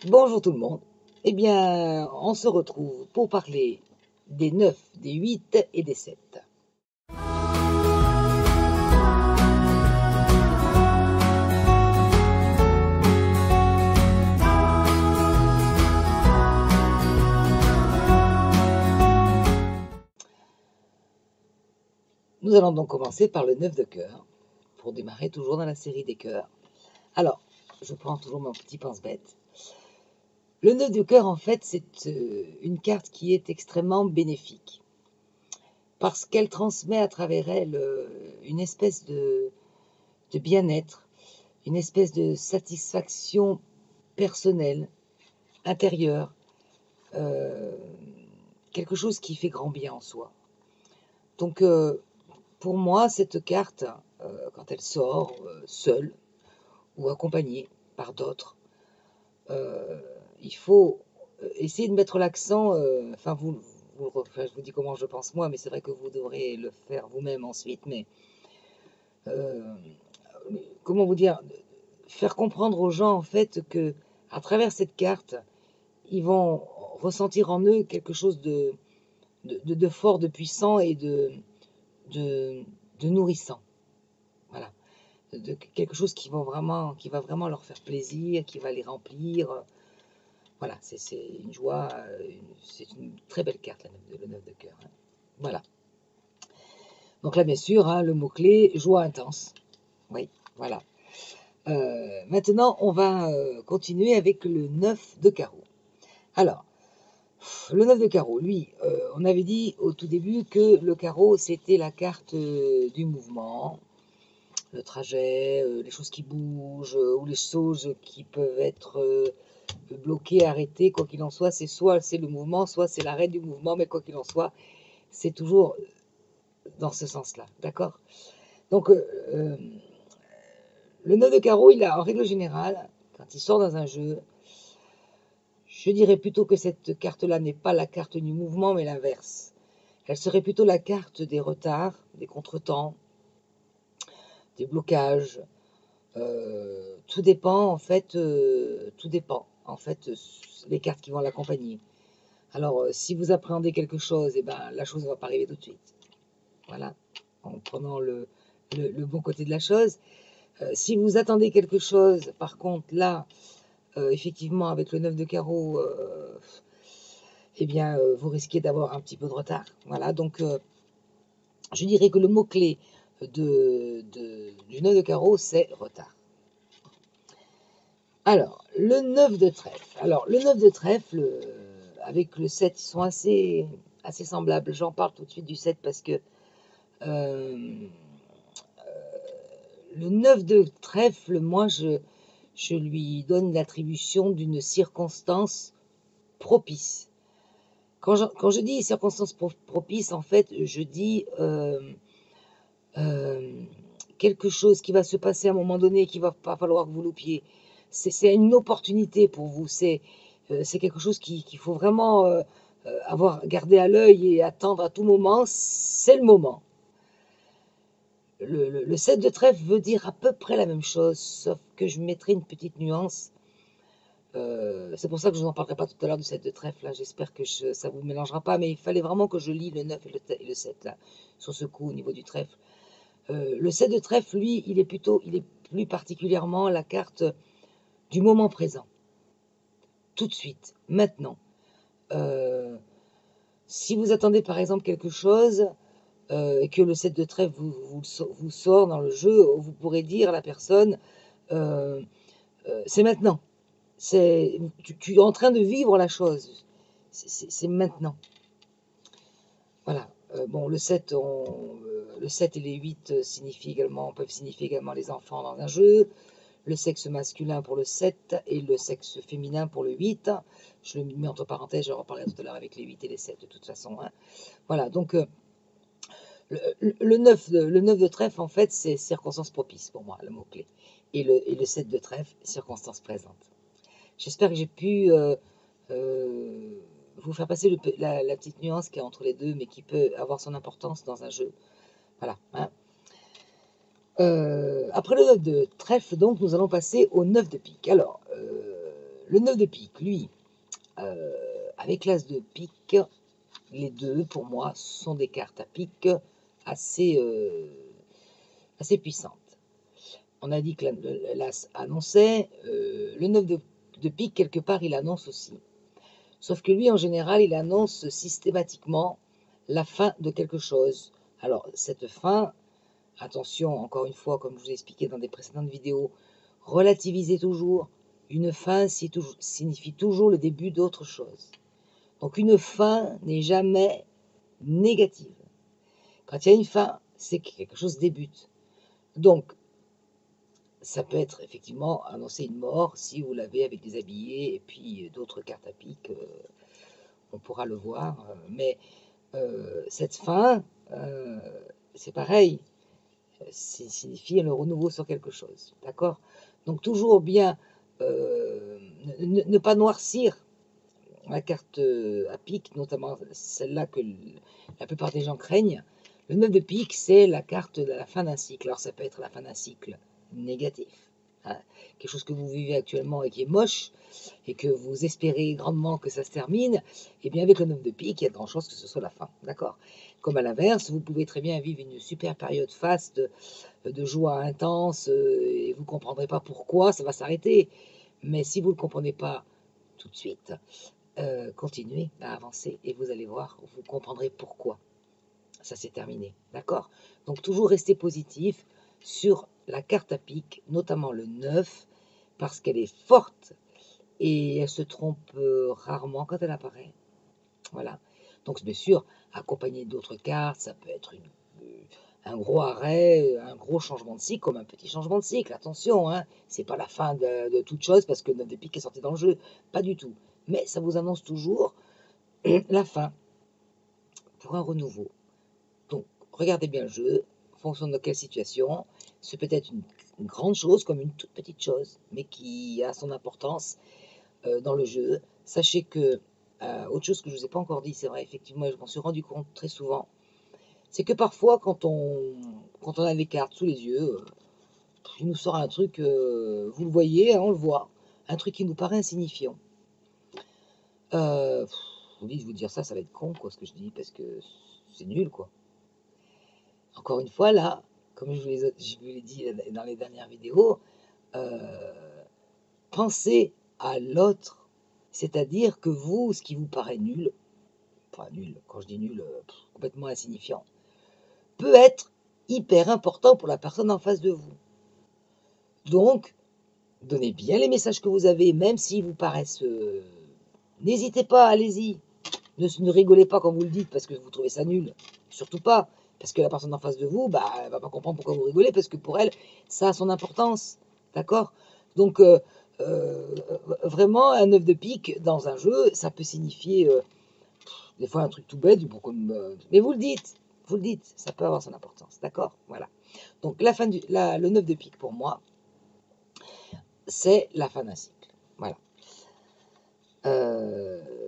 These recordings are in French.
Bonjour tout le monde. Eh bien, on se retrouve pour parler des 9, des 8 et des 7. Nous allons donc commencer par le 9 de cœur, pour démarrer toujours dans la série des cœurs. Alors, je prends toujours mon petit pense-bête. Le 9 de cœur, en fait, c'est une carte qui est extrêmement bénéfique, parce qu'elle transmet à travers elle une espèce de bien-être, une espèce de satisfaction personnelle, intérieure, quelque chose qui fait grand bien en soi. Donc, pour moi, cette carte, quand elle sort seule ou accompagnée par d'autres, il faut essayer de mettre l'accent, enfin, je vous dis comment je pense moi, mais c'est vrai que vous devrez le faire vous-même ensuite, mais comment vous dire, faire comprendre aux gens en fait que à travers cette carte, ils vont ressentir en eux quelque chose de fort, de puissant et de, de nourrissant. Voilà. De quelque chose qui qui va vraiment leur faire plaisir, qui va les remplir. Voilà, c'est une joie, c'est une très belle carte, le 9 de cœur. Hein. Voilà. Donc là, bien sûr, hein, le mot-clé, joie intense. Oui, voilà. Maintenant, on va continuer avec le 9 de carreau. Alors, le 9 de carreau, lui, on avait dit au tout début que le carreau, c'était la carte du mouvement, le trajet, les choses qui bougent, ou les choses qui peuvent être bloquées, arrêtées, quoi qu'il en soit, soit c'est le mouvement, soit c'est l'arrêt du mouvement, mais quoi qu'il en soit, c'est toujours dans ce sens-là, d'accord? Donc, le 9 de carreau, il a, en règle générale, quand il sort dans un jeu, je dirais plutôt que cette carte-là n'est pas la carte du mouvement, mais l'inverse. Elle serait plutôt la carte des retards, des contretemps, des blocages. Tout dépend, en fait, tout dépend, en fait, les cartes qui vont l'accompagner. Alors, si vous appréhendez quelque chose, eh ben, la chose ne va pas arriver tout de suite. Voilà, en prenant le bon côté de la chose. Si vous attendez quelque chose, par contre, là, effectivement, avec le 9 de carreau, eh bien, vous risquez d'avoir un petit peu de retard. Voilà, donc, je dirais que le mot-clé du 9 de carreau, c'est retard. Alors, le 9 de trèfle. Alors, le 9 de trèfle, avec le 7, ils sont assez semblables. J'en parle tout de suite du 7 parce que le 9 de trèfle, moi, je lui donne l'attribution d'une circonstance propice. Quand je dis circonstance propice, en fait, je dis quelque chose qui va se passer à un moment donné, qu'il va pas falloir que vous loupiez. C'est une opportunité pour vous. C'est quelque chose qu'il faut vraiment avoir gardé à l'œil et attendre à tout moment. C'est le moment. Le 7 de trèfle veut dire à peu près la même chose, sauf que je mettrai une petite nuance. C'est pour ça que je ne vous en parlerai pas tout à l'heure du 7 de trèfle. J'espère que ça ne vous mélangera pas, mais il fallait vraiment que je lis le 9 et le 7 là, sur ce coup au niveau du trèfle. Le 7 de trèfle, lui, il est plus particulièrement la carte du moment présent. Tout de suite, maintenant. Si vous attendez par exemple quelque chose et que le 7 de trèfle vous sort dans le jeu, vous pourrez dire à la personne c'est maintenant. Tu es en train de vivre la chose. C'est maintenant. Voilà. Bon, le 7 et les 8 peuvent signifier également les enfants dans un jeu, le sexe masculin pour le 7 et le sexe féminin pour le 8. Je le mets entre parenthèses, je reparlerai tout à l'heure avec les 8 et les 7 de toute façon. Hein. Voilà, donc le 9 de trèfle, en fait, c'est circonstance propice pour moi, le mot-clé. Et le 7 de trèfle, circonstance présente. J'espère que j'ai pu vous faire passer la petite nuance qui est entre les deux, mais qui peut avoir son importance dans un jeu. Voilà. Hein. Après le 9 de trèfle, donc, nous allons passer au 9 de pique. Alors, Le 9 de pique, lui, avec l'as de pique, les deux, pour moi, sont des cartes à pique assez, assez puissantes. On a dit que l'as annonçait, le 9 de pique, quelque part, il annonce aussi. Sauf que lui, en général, il annonce systématiquement la fin de quelque chose. Alors, cette fin, attention, encore une fois, comme je vous ai expliqué dans des précédentes vidéos, relativisez toujours. Une fin signifie toujours le début d'autre chose. Donc, une fin n'est jamais négative. Quand il y a une fin, c'est que quelque chose débute. Donc, ça peut être effectivement annoncer une mort si vous l'avez avec des habillés et puis d'autres cartes à pique, on pourra le voir. Mais cette fin, c'est pareil, signifie le renouveau sur quelque chose. D'accord? Donc toujours bien ne pas noircir la carte à pique, notamment celle-là que la plupart des gens craignent. Le 9 de pique, c'est la carte de la fin d'un cycle. Alors ça peut être la fin d'un cycle négatif, hein, quelque chose que vous vivez actuellement et qui est moche, et que vous espérez grandement que ça se termine, et bien avec le 9 de pique, il y a de grandes chances que ce soit la fin, d'accord? Comme à l'inverse, vous pouvez très bien vivre une super période faste de joie intense, et vous ne comprendrez pas pourquoi ça va s'arrêter. Mais si vous ne le comprenez pas tout de suite, continuez à avancer et vous allez voir, vous comprendrez pourquoi ça s'est terminé, d'accord? Donc toujours rester positif sur la carte à pique, notamment le 9, parce qu'elle est forte et elle se trompe rarement quand elle apparaît. Voilà. Donc bien sûr, accompagné d'autres cartes, ça peut être un gros arrêt, un gros changement de cycle, comme un petit changement de cycle. Attention, hein, c'est pas la fin de toute chose parce que le 9 de pique est sorti dans le jeu, pas du tout. Mais ça vous annonce toujours la fin pour un renouveau. Donc, regardez bien le jeu, en fonction de quelle situation. C'est peut-être une grande chose comme une toute petite chose, mais qui a son importance dans le jeu. Sachez que, autre chose que je ne vous ai pas encore dit, c'est vrai, effectivement, je m'en suis rendu compte très souvent, c'est que parfois, quand on a les cartes sous les yeux, il nous sort un truc, vous le voyez, hein, on le voit, un truc qui nous paraît insignifiant. Vous dites, vous dire ça va être con, quoi, ce que je dis, parce que c'est nul, quoi. Encore une fois, là, comme je vous l'ai dit dans les dernières vidéos, pensez à l'autre. C'est-à-dire que vous, ce qui vous paraît nul, enfin nul, quand je dis nul, complètement insignifiant, peut être hyper important pour la personne en face de vous. Donc, donnez bien les messages que vous avez, même s'ils vous paraissent... n'hésitez pas, allez-y. Ne rigolez pas quand vous le dites parce que vous trouvez ça nul. Surtout pas. Parce que la personne en face de vous, bah, elle va pas comprendre pourquoi vous rigolez, parce que pour elle, ça a son importance. D'accord? Donc, vraiment, un 9 de pique dans un jeu, ça peut signifier des fois un truc tout bête, mais vous le dites, ça peut avoir son importance. D'accord? Voilà. Donc, le 9 de pique, pour moi, c'est la fin d'un cycle. Voilà.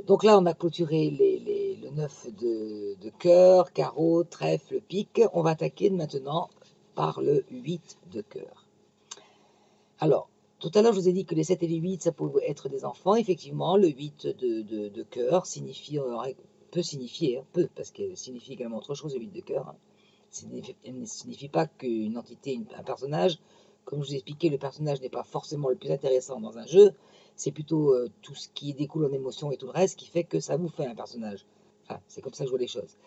Donc là, on a clôturé le 9 de cœur, carreau, trèfle, pique. On va attaquer maintenant par le 8 de cœur. Alors, tout à l'heure, je vous ai dit que les 7 et les 8, ça pouvait être des enfants. Effectivement, le 8 de cœur peut signifier, parce qu'elle signifie également autre chose, le 8 de cœur. Hein. Elle ne signifie pas qu'une entité, un personnage, comme je vous ai expliqué, le personnage n'est pas forcément le plus intéressant dans un jeu, c'est plutôt tout ce qui découle en émotion et tout le reste qui fait que ça vous fait un personnage. Enfin, c'est comme ça que je vois les choses.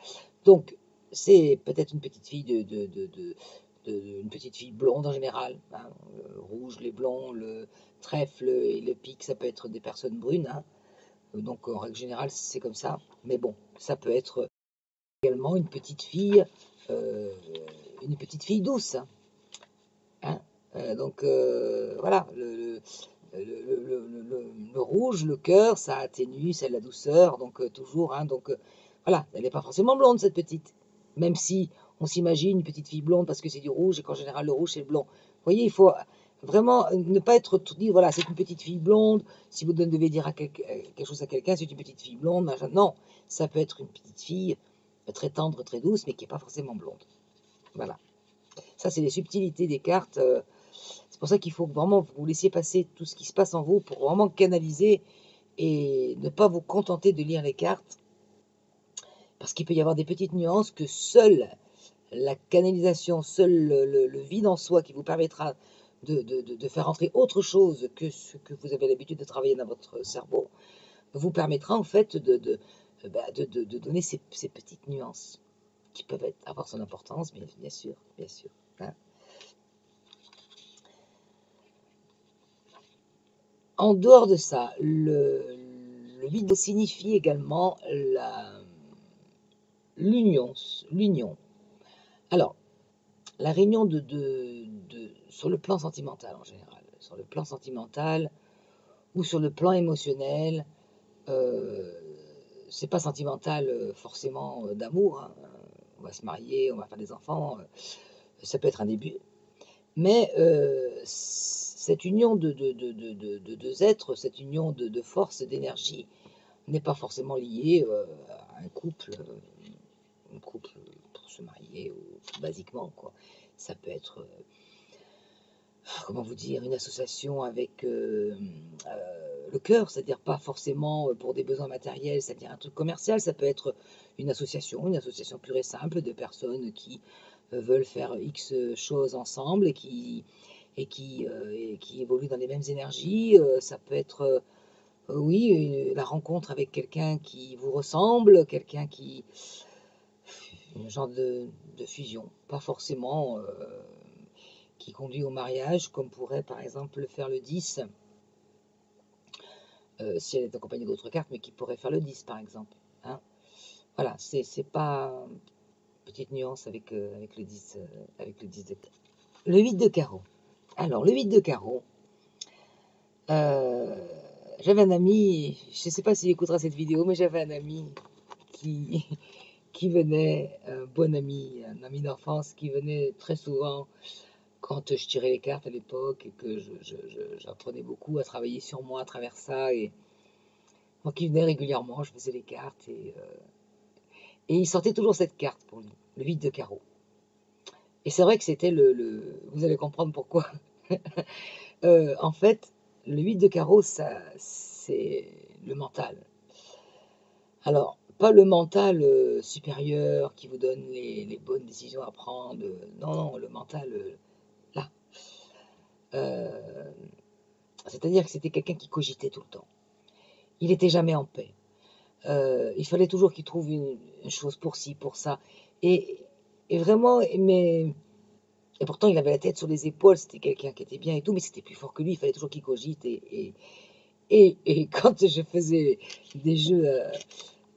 Donc, c'est peut-être une petite fille une petite fille blonde en général. Hein, le rouge, les blonds, le trèfle et le pique, ça peut être des personnes brunes. Hein. Donc, en règle générale, c'est comme ça. Mais bon, ça peut être également euh, une petite fille douce. Hein. Donc voilà, le rouge, le cœur, ça atténue, c'est la douceur, donc toujours. Hein, donc voilà, elle n'est pas forcément blonde cette petite, même si on s'imagine une petite fille blonde parce que c'est du rouge et qu'en général le rouge c'est le blond. Vous voyez, il faut vraiment ne pas être tout dit, voilà, c'est une petite fille blonde. Si vous devez dire quelque chose à quelqu'un, c'est une petite fille blonde. Machin. Non, ça peut être une petite fille très tendre, très douce, mais qui n'est pas forcément blonde. Voilà. Ça, c'est les subtilités des cartes. C'est C'est pour ça qu'il faut vraiment vous laissiez passer tout ce qui se passe en vous pour vraiment canaliser et ne pas vous contenter de lire les cartes. Parce qu'il peut y avoir des petites nuances que seule la canalisation, seul le vide en soi qui vous permettra de faire entrer autre chose que ce que vous avez l'habitude de travailler dans votre cerveau, vous permettra en fait de donner ces petites nuances qui peuvent avoir son importance, bien sûr, hein. En dehors de ça, le vide signifie également l'union. Alors, la réunion sur le plan sentimental en général, sur le plan sentimental ou sur le plan émotionnel, c'est pas sentimental forcément d'amour, hein. On va se marier, on va faire des enfants, ça peut être un début, mais cette union de deux êtres, cette union de force, d'énergie, n'est pas forcément liée à un couple pour se marier, ou basiquement, quoi. Ça peut être, comment vous dire, une association avec le cœur, c'est-à-dire pas forcément pour des besoins matériels, c'est-à-dire un truc commercial, ça peut être une association pure et simple de personnes qui veulent faire X choses ensemble et qui évoluent dans les mêmes énergies. Ça peut être, oui, la rencontre avec quelqu'un qui vous ressemble, quelqu'un qui... un genre de fusion, pas forcément qui conduit au mariage, comme pourrait par exemple le faire le 10, si elle est accompagnée d'autres cartes, mais qui pourrait faire le 10 par exemple, hein. Voilà, c'est pas petite nuance avec le 10, avec le 10 de carreau. Le 8 de carreau. Alors, le 8 de carreau, j'avais un ami, je ne sais pas s'il écoutera cette vidéo, mais j'avais un ami qui, qui venait, un bon ami, un ami d'enfance, qui venait très souvent quand je tirais les cartes à l'époque et que j'apprenais beaucoup à travailler sur moi à travers ça. Et donc il venait régulièrement, je faisais les cartes et il sortait toujours cette carte pour lui, le 8 de carreau. Et c'est vrai que c'était vous allez comprendre pourquoi. En fait, le 8 de carreau, c'est le mental. Alors, pas le mental supérieur qui vous donne les bonnes décisions à prendre. Non, non, le mental là. C'est-à-dire que c'était quelqu'un qui cogitait tout le temps. Il n'était jamais en paix. Il fallait toujours qu'il trouve une chose pour ci, pour ça. Et, et vraiment, et pourtant, il avait la tête sur les épaules, c'était quelqu'un qui était bien et tout, mais c'était plus fort que lui, il fallait toujours qu'il cogite. Et quand je faisais des jeux,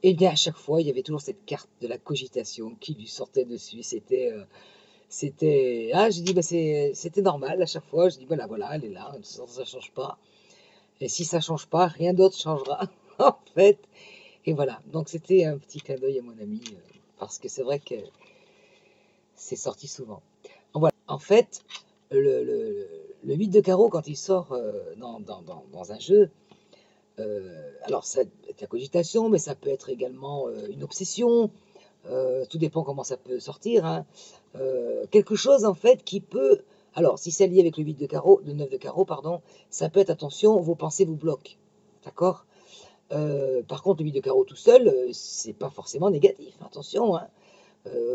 et bien à chaque fois, il y avait toujours cette carte de la cogitation qui lui sortait dessus. C'était, je dis, bah, c'était normal à chaque fois. Je dis, voilà, elle est là, ça ne change pas. Et si ça ne change pas, rien d'autre changera, en fait. Et voilà, donc c'était un petit clin d'œil à mon ami, parce que c'est vrai que c'est sorti souvent. Donc voilà, en fait, le 8 de carreau, quand il sort dans un jeu, alors ça peut être la cogitation, mais ça peut être également une obsession, tout dépend comment ça peut sortir, hein. Quelque chose en fait qui peut... Alors, si c'est lié avec le 8 de carreau, le 9 de carreau, pardon, ça peut être, attention, vos pensées vous bloquent, d'accord? Par contre, le 8 de carreau tout seul, c'est pas forcément négatif, attention, hein.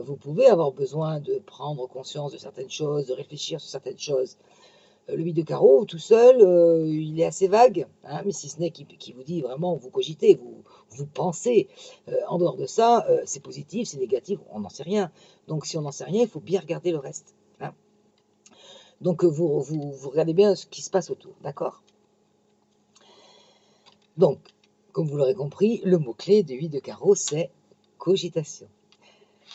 Vous pouvez avoir besoin de prendre conscience de certaines choses, de réfléchir sur certaines choses. Le 8 de carreau, tout seul, il est assez vague, hein, mais si ce n'est qu'il vous dit vraiment, vous cogitez, vous pensez. En dehors de ça, c'est positif, c'est négatif, on n'en sait rien. Donc si on n'en sait rien, il faut bien regarder le reste, hein. Donc vous regardez bien ce qui se passe autour, d'accord? Donc, comme vous l'aurez compris, le mot-clé du 8 de carreau, c'est cogitation.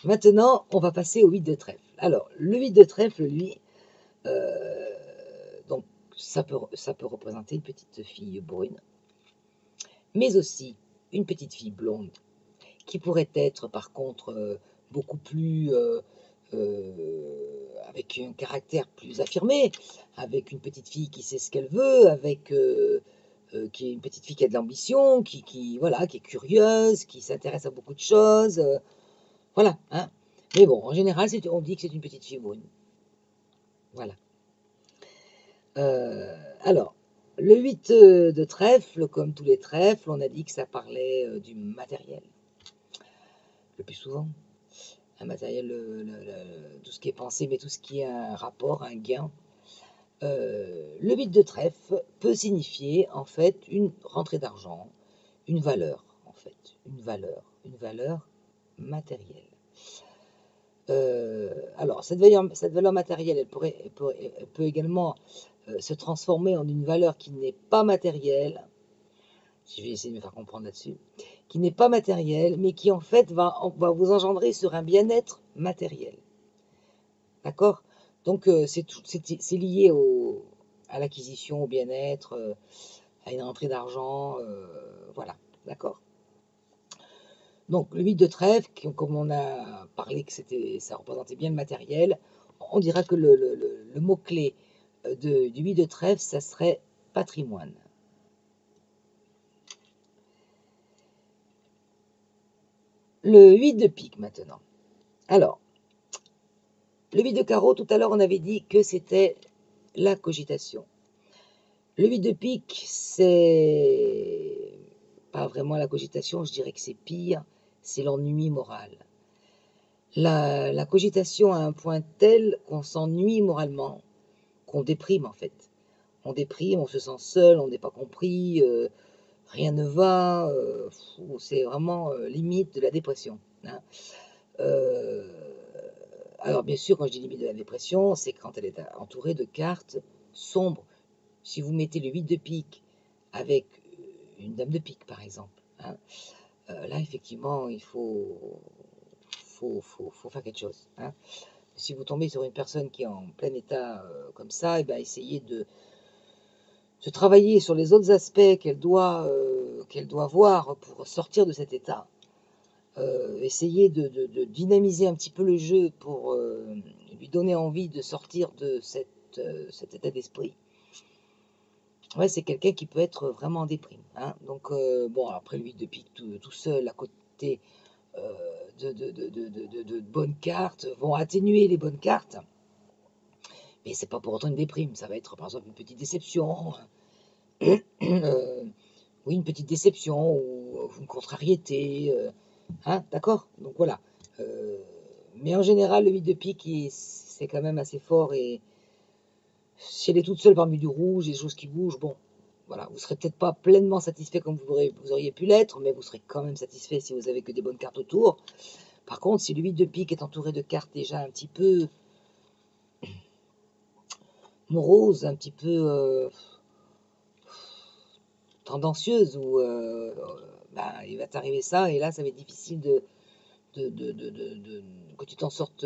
Maintenant, on va passer au 8 de trèfle. Alors, le 8 de trèfle, lui, donc ça peut représenter une petite fille brune, mais aussi une petite fille blonde, qui pourrait être par contre beaucoup plus... avec un caractère plus affirmé, avec une petite fille qui sait ce qu'elle veut, avec qui est une petite fille qui a de l'ambition, voilà, qui est curieuse, qui s'intéresse à beaucoup de choses, voilà, hein. Mais bon, en général, on dit que c'est une petite fille brune. Voilà. Alors, le 8 de trèfle, comme tous les trèfles, on a dit que ça parlait du matériel, le plus souvent. Un matériel, tout ce qui est pensé, mais tout ce qui a un rapport, un gain. Le 8 de trèfle peut signifier en fait une rentrée d'argent, une valeur, en fait, une valeur matérielle. Alors, cette valeur matérielle, elle peut également se transformer en une valeur qui n'est pas matérielle, si je vais essayer de me faire comprendre là-dessus, qui n'est pas matérielle, mais qui en fait va vous engendrer sur un bien-être matériel. D'accord? Donc, c'est lié à l'acquisition, au bien-être, à une rentrée d'argent, voilà, d'accord? Donc, le 8 de trèfle, comme on a parlé que ça représentait bien le matériel, on dira que le mot-clé du 8 de trèfle, ça serait patrimoine. Le 8 de pique maintenant. Alors, le 8 de carreau, tout à l'heure, on avait dit que c'était la cogitation. Le 8 de pique, c'est pas vraiment la cogitation, je dirais que c'est pire, c'est l'ennui moral. La cogitation a un point tel qu'on s'ennuie moralement, qu'on déprime en fait. On déprime, on se sent seul, on n'est pas compris, rien ne va, c'est vraiment limite de la dépression, hein. Euh, alors bien sûr, quand je dis limite de la dépression, c'est quand elle est entourée de cartes sombres. Si vous mettez le 8 de pique avec une dame de pique, par exemple, hein, là, effectivement, il faut faire quelque chose, hein. Si vous tombez sur une personne qui est en plein état comme ça, et ben, essayez de travailler sur les autres aspects qu'elle doit voir pour sortir de cet état. Essayez de dynamiser un petit peu le jeu pour lui donner envie de sortir de cet état d'esprit. Ouais, c'est quelqu'un qui peut être vraiment en déprime, hein. Donc, bon, après le 8 de pique tout seul, à côté de bonnes cartes, vont atténuer les bonnes cartes, mais c'est pas pour autant une déprime. Ça va être, par exemple, une petite déception, euh, oui, une petite déception ou une contrariété, hein, d'accord? Donc voilà. Euh, mais en général, le 8 de pique, c'est quand même assez fort et si elle est toute seule parmi du rouge, des choses qui bougent, bon, voilà, vous serez peut-être pas pleinement satisfait comme vous auriez pu l'être, mais vous serez quand même satisfait si vous avez que des bonnes cartes autour. Par contre, si le 8 de pique est entouré de cartes déjà un petit peu moroses, un petit peu tendancieuses, ou bah, il va t'arriver ça, et là, ça va être difficile que tu t'en sortes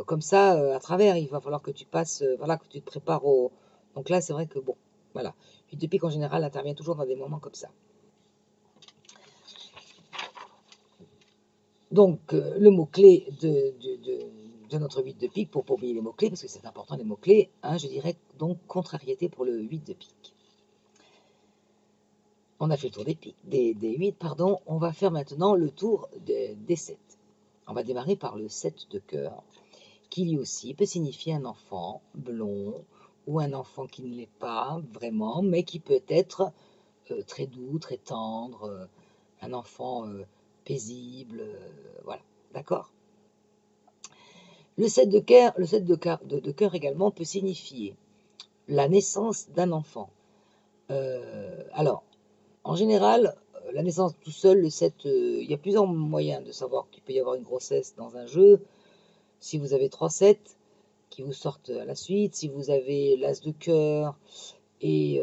comme ça à travers. Il va falloir que tu passes, voilà, que tu te prépares au. Donc là, c'est vrai que bon, voilà. Puis de pique en général intervient toujours dans des moments comme ça. Donc le mot-clé de notre 8 de pique, pour ne pas oublier les mots-clés, parce que c'est important les mots-clés, hein, je dirais donc contrariété pour le 8 de pique. On a fait le tour des 8, pardon. On va faire maintenant le tour des 7. On va démarrer par le 7 de cœur, qui lui aussi peut signifier un enfant blond ou un enfant qui ne l'est pas vraiment, mais qui peut être très doux, très tendre, un enfant paisible, voilà, d'accord. Le 7 de cœur, de cœur également peut signifier la naissance d'un enfant. Alors, en général, la naissance tout seul, le 7, il y a plusieurs moyens de savoir qu'il peut y avoir une grossesse dans un jeu. Si vous avez 3 7 qui vous sortent à la suite, si vous avez l'as de cœur et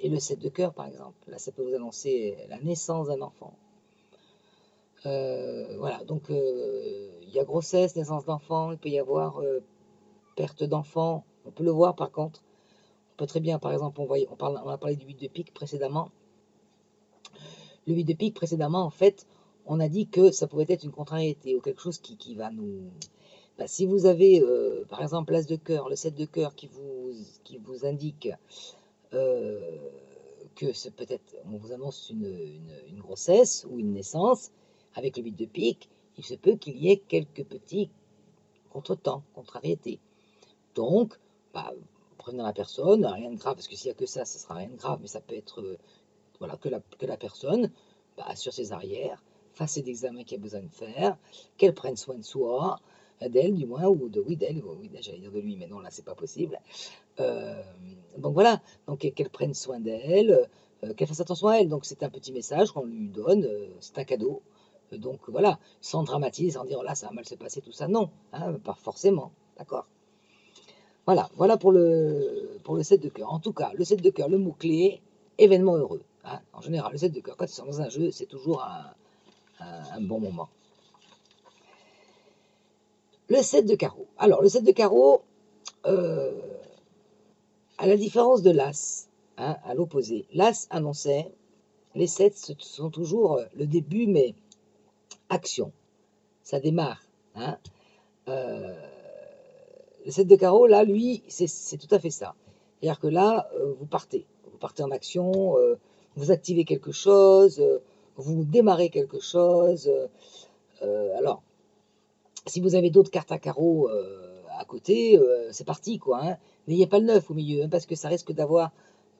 le 7 de cœur, par exemple, là, ça peut vous annoncer la naissance d'un enfant. Voilà, donc il y a grossesse, naissance d'enfant, il peut y avoir perte d'enfant, on peut le voir par contre. On peut très bien, par exemple, on a parlé du 8 de pique précédemment. Le 8 de pique précédemment, en fait, on a dit que ça pouvait être une contrariété ou quelque chose qui va nous. Bah, si vous avez, par exemple, l'as de cœur, le 7 de cœur qui vous indique euh, que c'est peut-être, on vous annonce une grossesse ou une naissance, avec le 8 de pique, il se peut qu'il y ait quelques petits contretemps, contrariétés. Donc, bah, prévenir la personne, rien de grave, parce que s'il n'y a que ça sera rien de grave, mais ça peut être voilà, que la personne assure ses arrières, fasse ses examens qu'il y a besoin de faire, qu'elle prenne soin de soi, d'elle du moins, ou de oui, d'elle, oui, j'allais dire de lui, mais non, là, c'est pas possible. Donc voilà, donc qu'elle prenne soin d'elle, qu'elle fasse attention à elle. Donc c'est un petit message qu'on lui donne, c'est un cadeau. Donc voilà, sans dramatiser, sans dire oh là ça va mal se passer, tout ça, non, hein, pas forcément, d'accord. Voilà pour le 7 de cœur. En tout cas, le 7 de cœur, le mot-clé, événement heureux. Hein. En général, le 7 de cœur, quand ils sont dans un jeu, c'est toujours un bon moment. Le 7 de carreau. Alors, le 7 de carreau, à la différence de l'As, hein, à l'opposé, l'As annonçait, les 7 sont toujours le début, mais action. Ça démarre. Hein. Le 7 de carreau, là, lui, c'est tout à fait ça. C'est-à-dire que là, vous partez en action, vous activez quelque chose, vous démarrez quelque chose. Alors, si vous avez d'autres cartes à carreau à côté, c'est parti, quoi. Hein. N'ayez pas le 9 au milieu, hein, parce que ça risque d'avoir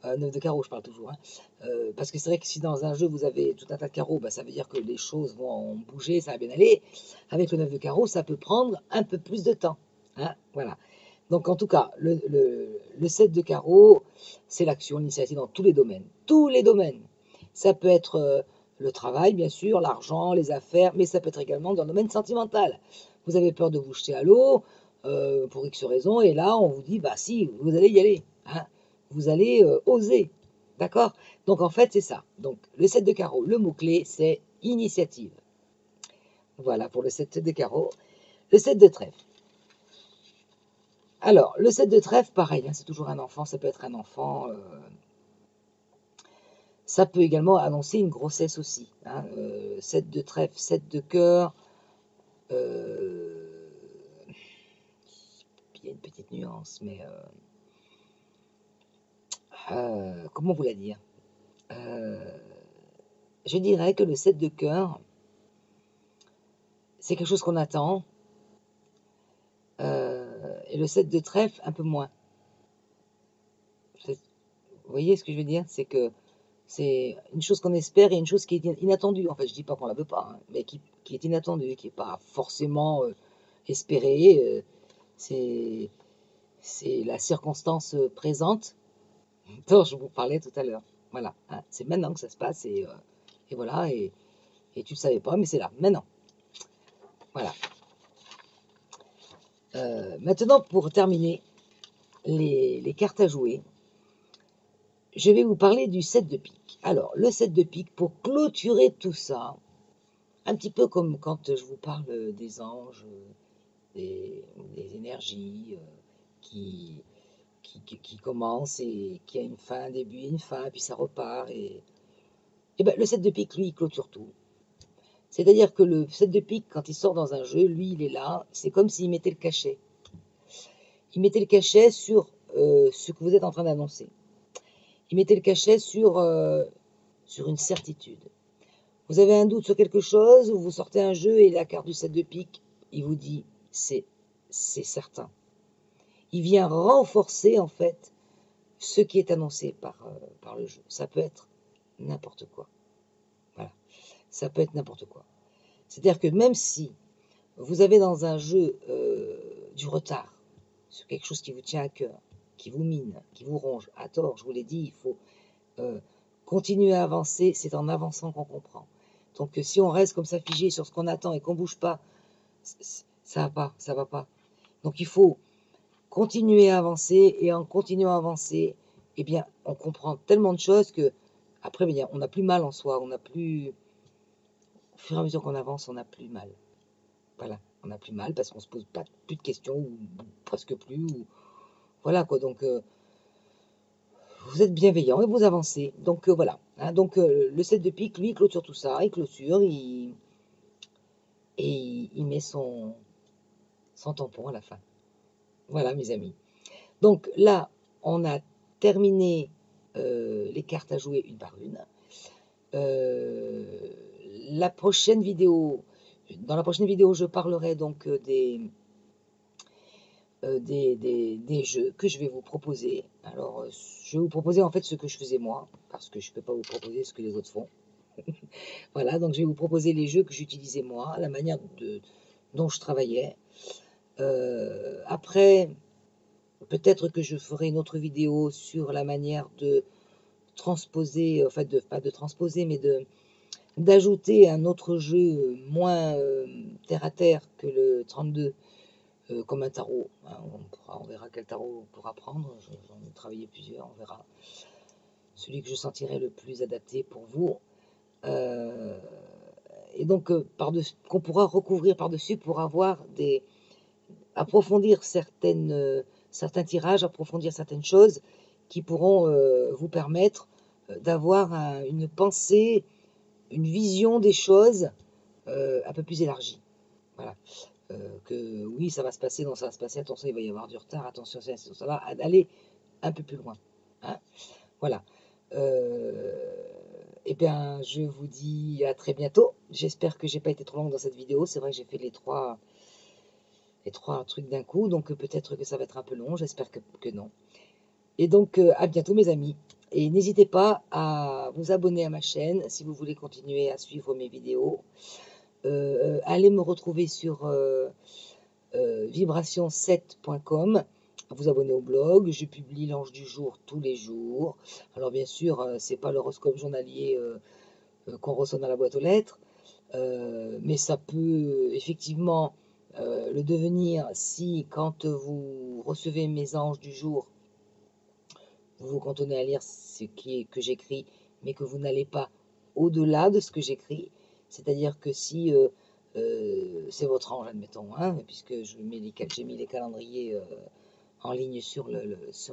9 de carreau, je parle toujours. Hein. Parce que c'est vrai que si dans un jeu, vous avez tout un tas de carreaux, ça veut dire que les choses vont bouger, ça va bien aller. Avec le 9 de carreau, ça peut prendre un peu plus de temps. Hein, voilà. Donc, en tout cas, le 7 de carreau, c'est l'action, l'initiative dans tous les domaines. Tous les domaines. Ça peut être le travail, bien sûr, l'argent, les affaires, mais ça peut être également dans le domaine sentimental. Vous avez peur de vous jeter à l'eau pour X raison, et là, on vous dit, bah si, vous allez y aller. Hein. Vous allez oser. D'accord. Donc, en fait, c'est ça. Donc, le 7 de carreau, le mot-clé, c'est initiative. Voilà pour le 7 de carreau. Le 7 de trèfle. Alors, le 7 de trèfle, pareil, hein, c'est toujours un enfant, ça peut être un enfant. Ça peut également annoncer une grossesse aussi. Hein, 7 de trèfle, 7 de cœur. Il y a une petite nuance, mais comment vous la dire je dirais que le 7 de cœur, c'est quelque chose qu'on attend. Et le 7 de trèfle, un peu moins. Vous voyez ce que je veux dire? C'est que c'est une chose qu'on espère et une chose qui est inattendue. En fait, je dis pas qu'on la veut pas, hein, mais qui est inattendue, qui n'est pas forcément espérée. C'est la circonstance présente dont je vous parlais tout à l'heure. Voilà, hein, c'est maintenant que ça se passe et voilà, et tu ne savais pas, mais c'est là, maintenant. Voilà. Maintenant, pour terminer, les cartes à jouer, je vais vous parler du 7 de pique. Alors, le 7 de pique, pour clôturer tout ça, un petit peu comme quand je vous parle des anges, des énergies qui commencent et qui a une fin, un début, une fin, puis ça repart. Et ben, le 7 de pique, lui, il clôture tout. C'est-à-dire que le 7 de pique, quand il sort dans un jeu, lui, il est là, c'est comme s'il mettait le cachet. Il mettait le cachet sur ce que vous êtes en train d'annoncer. Il mettait le cachet sur une certitude. Vous avez un doute sur quelque chose, vous sortez un jeu et la carte du 7 de pique, il vous dit c'est certain. Il vient renforcer en fait ce qui est annoncé par le jeu. Ça peut être n'importe quoi. Voilà. Ça peut être n'importe quoi. C'est-à-dire que même si vous avez dans un jeu du retard sur quelque chose qui vous tient à cœur, qui vous mine, qui vous ronge, à tort, je vous l'ai dit, il faut continuer à avancer, c'est en avançant qu'on comprend. Donc si on reste comme ça figé sur ce qu'on attend et qu'on ne bouge pas, ça va pas. Donc il faut continuer à avancer, et en continuant à avancer, eh bien, on comprend tellement de choses que après, on n'a plus mal en soi, on n'a plus, au fur et à mesure qu'on avance, on n'a plus mal. Voilà, on n'a plus mal parce qu'on se pose pas plus de questions, ou presque plus, ou voilà quoi. Donc vous êtes bienveillant et vous avancez. Donc voilà. Hein, donc le 7 de pique, lui, il clôture tout ça, il clôture, il met son tampon à la fin. Voilà, mes amis. Donc là, on a terminé les cartes à jouer une par une. Dans la prochaine vidéo, je parlerai donc des jeux que je vais vous proposer. Alors, je vais vous proposer en fait ce que je faisais moi, parce que je ne peux pas vous proposer ce que les autres font. Voilà, donc je vais vous proposer les jeux que j'utilisais moi, la manière dont je travaillais. Après, peut-être que je ferai une autre vidéo sur la manière de transposer, en fait, pas de transposer, mais d'ajouter un autre jeu moins terre à terre que le 32, comme un tarot. Hein, on verra quel tarot on pourra prendre. J'en ai travaillé plusieurs, on verra celui que je sentirai le plus adapté pour vous. Et donc, qu'on pourra recouvrir par-dessus pour avoir approfondir certains tirages, approfondir certaines choses qui pourront vous permettre d'avoir une pensée, une vision des choses un peu plus élargie. Voilà. Que oui, ça va se passer, non, ça va se passer, attention, il va y avoir du retard, attention, ça va aller un peu plus loin. Hein, voilà. Eh bien, je vous dis à très bientôt. J'espère que j'ai pas été trop longue dans cette vidéo. C'est vrai que j'ai fait les trois trucs d'un coup, donc peut-être que ça va être un peu long. J'espère que non. Et donc, à bientôt, mes amis. Et n'hésitez pas à vous abonner à ma chaîne si vous voulez continuer à suivre mes vidéos. Allez me retrouver sur vibration7.com, vous abonner au blog. Je publie l'ange du jour tous les jours. Alors bien sûr, c'est pas l'horoscope journalier qu'on reçoit dans la boîte aux lettres, mais ça peut effectivement le devenir si, quand vous recevez mes anges du jour, vous vous cantonnez à lire ce que j'écris, mais que vous n'allez pas au-delà de ce que j'écris. C'est-à-dire que si c'est votre ange, admettons, hein, puisque j'ai mis les calendriers en ligne sur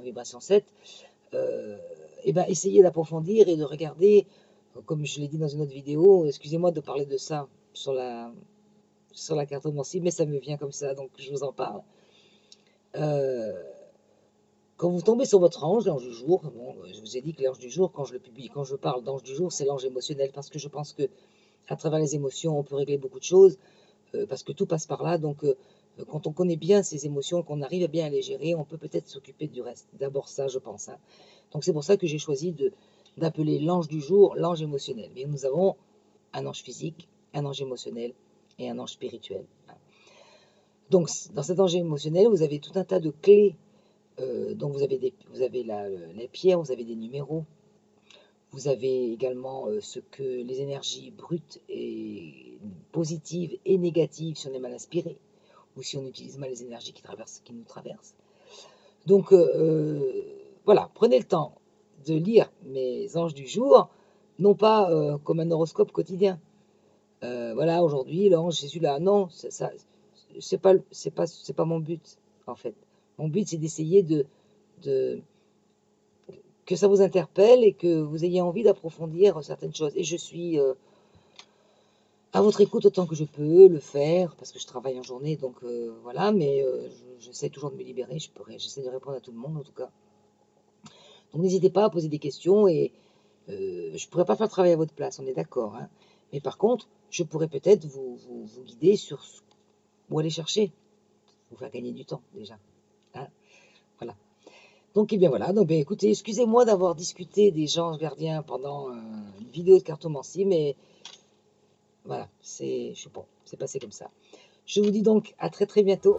Vibration 7, et ben essayez d'approfondir et de regarder, comme je l'ai dit dans une autre vidéo, excusez-moi de parler de ça sur la cartomancie, mais ça me vient comme ça, donc je vous en parle. Quand vous tombez sur votre ange, l'ange du jour, bon, je vous ai dit que l'ange du jour, quand je le publie, quand je parle d'ange du jour, c'est l'ange émotionnel, parce que je pense que à travers les émotions, on peut régler beaucoup de choses, parce que tout passe par là. Donc, quand on connaît bien ses émotions, qu'on arrive à bien les gérer, on peut peut-être s'occuper du reste. D'abord ça, je pense. Hein. Donc, c'est pour ça que j'ai choisi d'appeler l'ange du jour l'ange émotionnel. Mais nous avons un ange physique, un ange émotionnel et un ange spirituel. Donc, dans cet ange émotionnel, vous avez tout un tas de clés. Donc, vous avez les pierres, vous avez des numéros. Vous avez également ce que les énergies brutes et positives et négatives si on est mal inspiré ou si on utilise mal les énergies qui nous traversent. Donc voilà, prenez le temps de lire mes anges du jour, non pas comme un horoscope quotidien. Voilà, aujourd'hui l'ange c'est celui-là. Non, c'est pas mon but en fait. Mon but c'est d'essayer que ça vous interpelle et que vous ayez envie d'approfondir certaines choses. Et je suis à votre écoute autant que je peux le faire, parce que je travaille en journée, donc voilà, mais j'essaie toujours de me libérer, j'essaie de répondre à tout le monde en tout cas. Donc n'hésitez pas à poser des questions, et je ne pourrais pas faire le travail à votre place, on est d'accord, hein. Mais par contre, je pourrais peut-être vous guider sur où aller chercher, vous faire gagner du temps déjà. Hein, voilà. Donc, eh bien voilà, donc ben, écoutez, excusez-moi d'avoir discuté des anges gardiens pendant une vidéo de cartomancie, mais voilà, je sais pas, c'est passé comme ça. Je vous dis donc à très très bientôt.